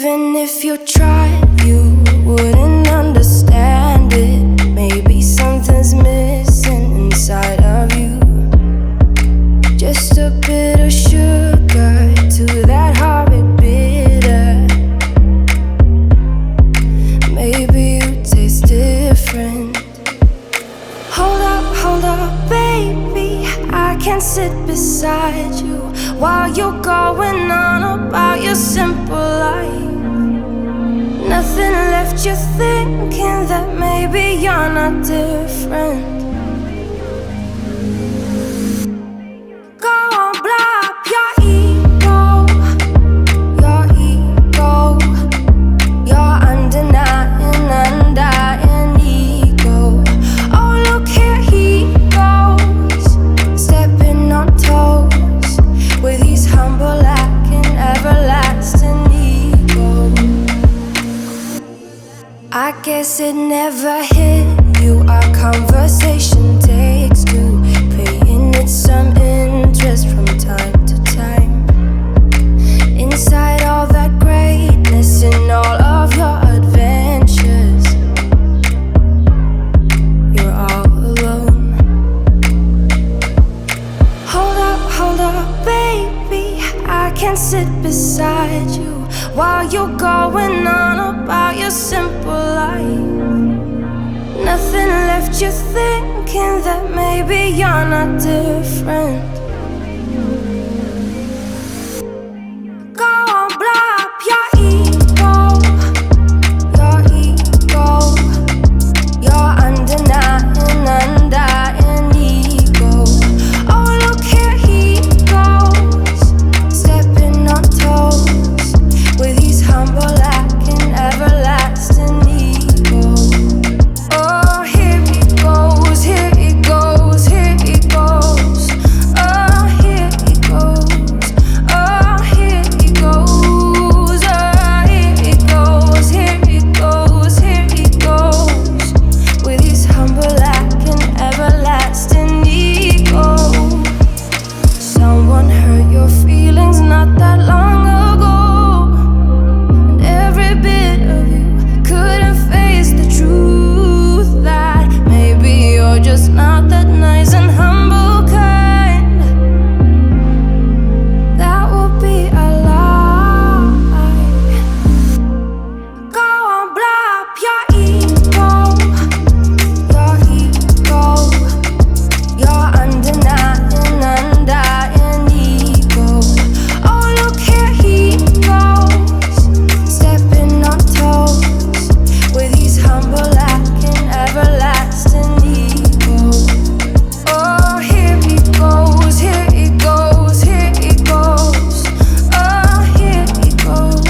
Even if you tried, you wouldn't understand it. Maybe something's missing inside of you. Just a bit of sugar to that horrid bitter. Maybe you taste different. Hold up, baby, I can't sit beside you while you're going on about your simple life. Nothing left you thinking that maybe you're not different. Go on, blow up your ego, your undying ego. Oh, look here he goes, stepping on toes with his humble lacking everlasting ego. I guess it never hit you. Our conversation takes two, paying it some interest from time to time. Inside all that greatness and all of your adventures, you're all alone. Hold up, baby, I can't sit beside you while you're going on about your simple life. Nothing left you thinking that maybe you're not different. Go on, blow up your ego, your undying ego. Oh, look here he goes, stepping on toes with his humble lacking everlasting ego. Oh, here he goes, here he goes, here he goes. Oh, here he goes, oh, here he goes. Oh, here he goes, here he goes, here he goes with his humble lacking everlasting ego. Someone hurt your feelings not that long ago, and every bit of you couldn't face the truth that maybe you're just not that nice and humble kind. That would be a lie. Go on, blow up your ego, your undying ego. Oh, look here he goes, stepping on toes with his humble lacking everlasting ego. Oh, here he goes, here he goes, here he goes. Oh, here he goes,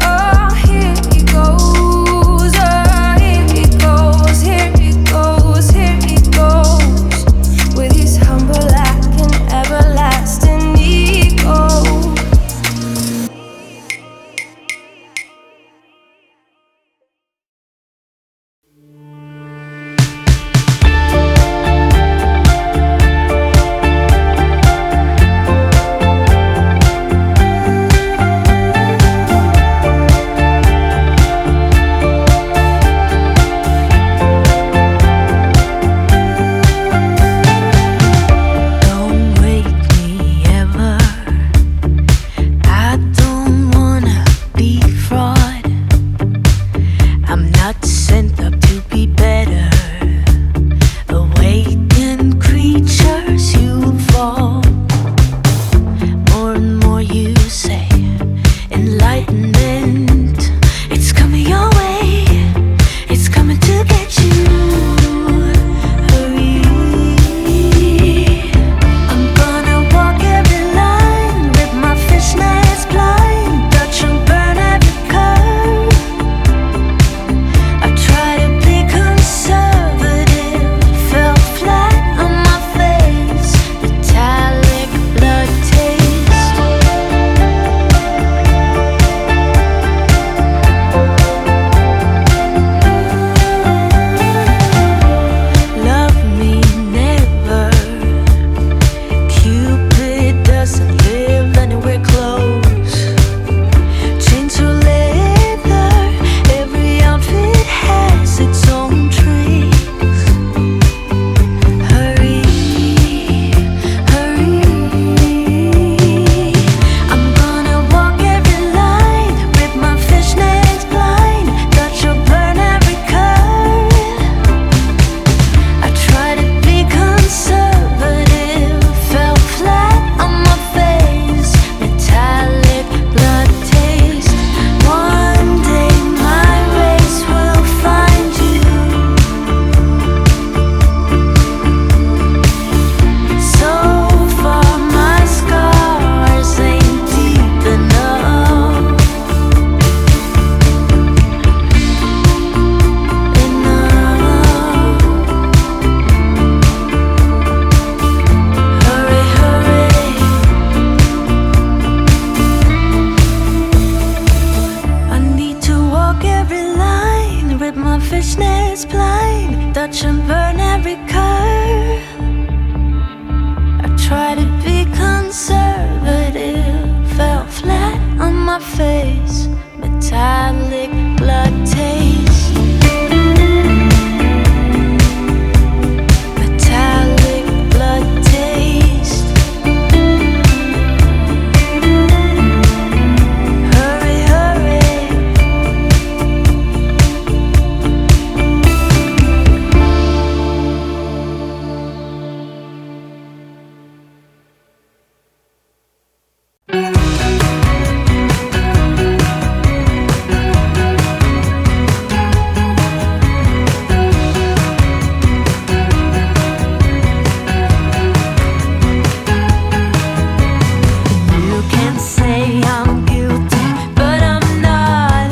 oh, here he goes. Oh, here he goes, here he goes, here he goes with his humble lacking everlasting ego. Don't wake me ever. I don't wanna be fraud. I'm not sent up to be better. Awakened creatures, you fall. More and more you say, enlightenment. It's coming your way. It's coming to get you. Hurry. I'm gonna walk every line with my fishnets blind, touch and burn every curve. I try to be conservative, fell flat on my face, metallic blood taste. fishnet's blind, touch and burn every curve. I tried to be conservative, fell flat on my face, metallic blood taste. Metallic blood taste. Hurry, hurry. You can say I'm guilty, but I'm not.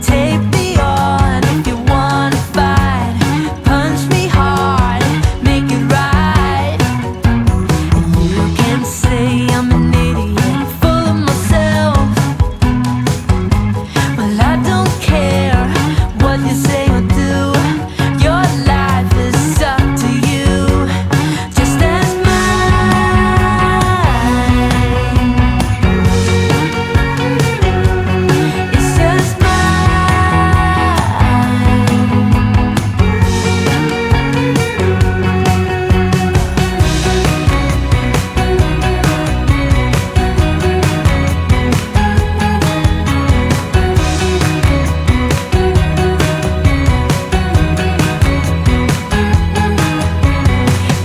Take me on if you wanna fight. Punch me hard, make it right. You can say I'm an idiot, full of myself. Well, I don't care what you say or do. Your life is up to you, just as mine. It's just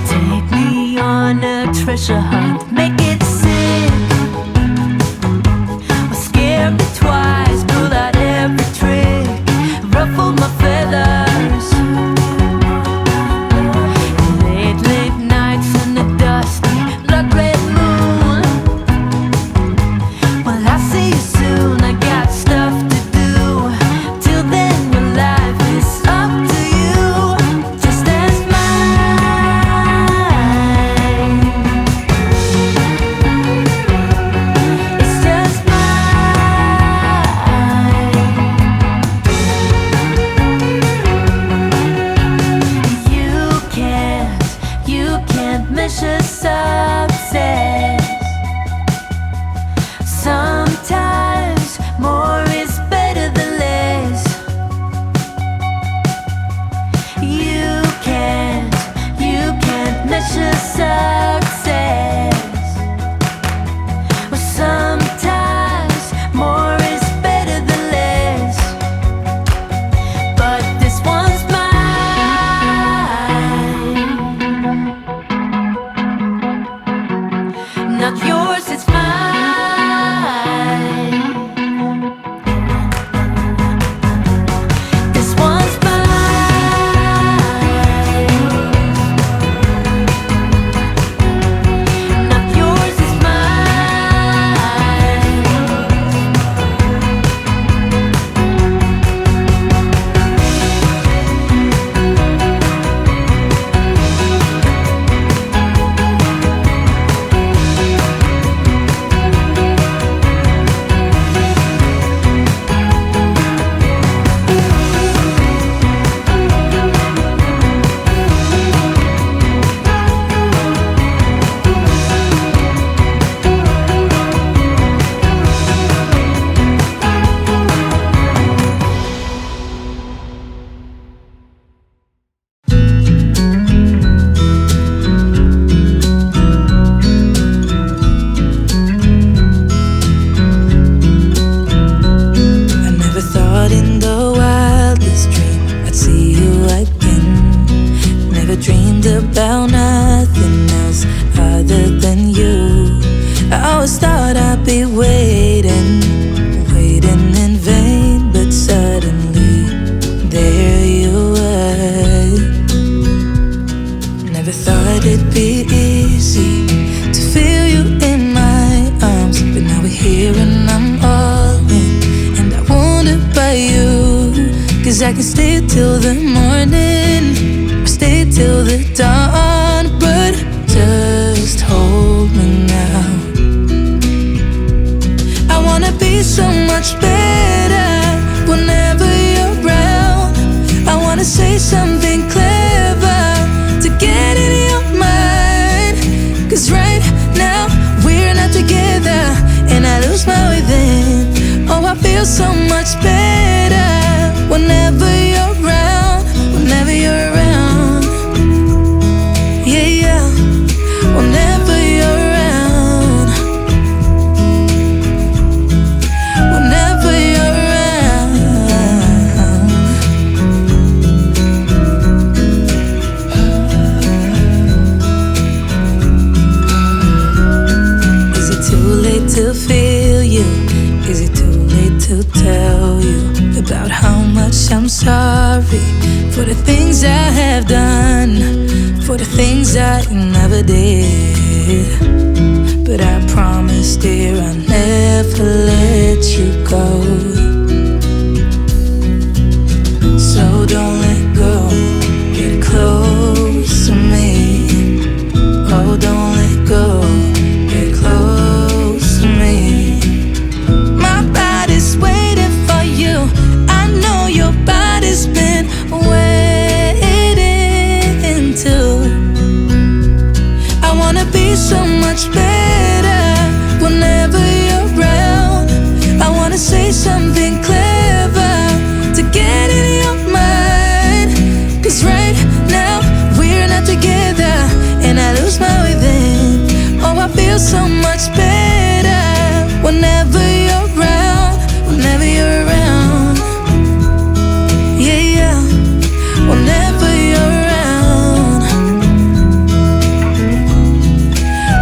Take me on a treasure hunt, make it sick. Well, scare me twice, pull out every trick, ruffle my feathers. Late, late nights in the dusty, blood red moon. Well, I'll see you soon, I got stuff to do. Till then, your life is up to you, just as mine. It's just mine. You can't measure success. Sometimes more is better than less. You can't measure success. Well, sometimes more is better than less. But this one's mine, not yours, it's mine. This one's mine, not yours, it's mine. I never thought in the wildest dream I'd see you again. Never dreamed about nothing else other than you. I always thought I'd be waiting in vain, but suddenly there you were. Never thought it'd be easy to feel you in my arms, but now we're here and I'm all in, and I wonder by you. 'Cause I can stay till the morning, or stay till the dawn, but just hold me now. I wanna be so much better whenever you're right. feel so much better whenever you're around, whenever you're around. Yeah, yeah, whenever you're around, whenever you're around. Is it too late to feel you? Is it too late to tell you about how much I'm sorry for the things I have done, for the things I never did? But I promise, dear, I'll never let you go. So don't let go, get close to me. Oh, don't let go, get close to me. My body's waiting for you. I know your body's been waiting too. I wanna be so much better whenever you're around. I wanna say something clever to get in your mind. 'Cause right now we're not together, and I lose my way then. Oh, I feel so much better whenever you're around, whenever you're around. Yeah, yeah, whenever you're around,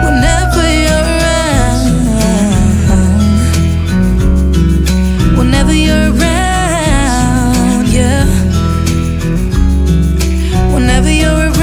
whenever you're around, whenever you're around, yeah, whenever you're around.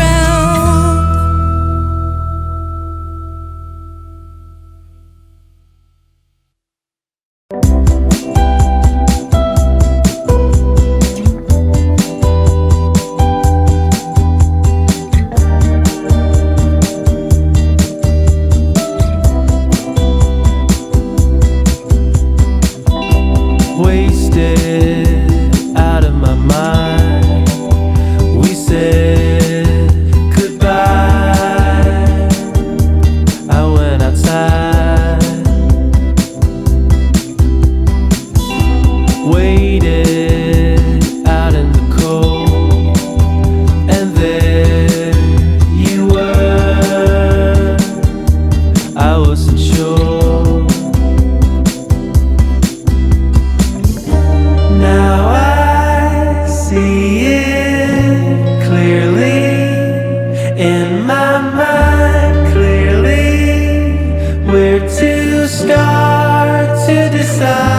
Wasted out of my mind, we said goodbye. I went outside, waited out in the cold, and there you were. I wasn't sure. Now I see it clearly, in my mind clearly, where to start to decide.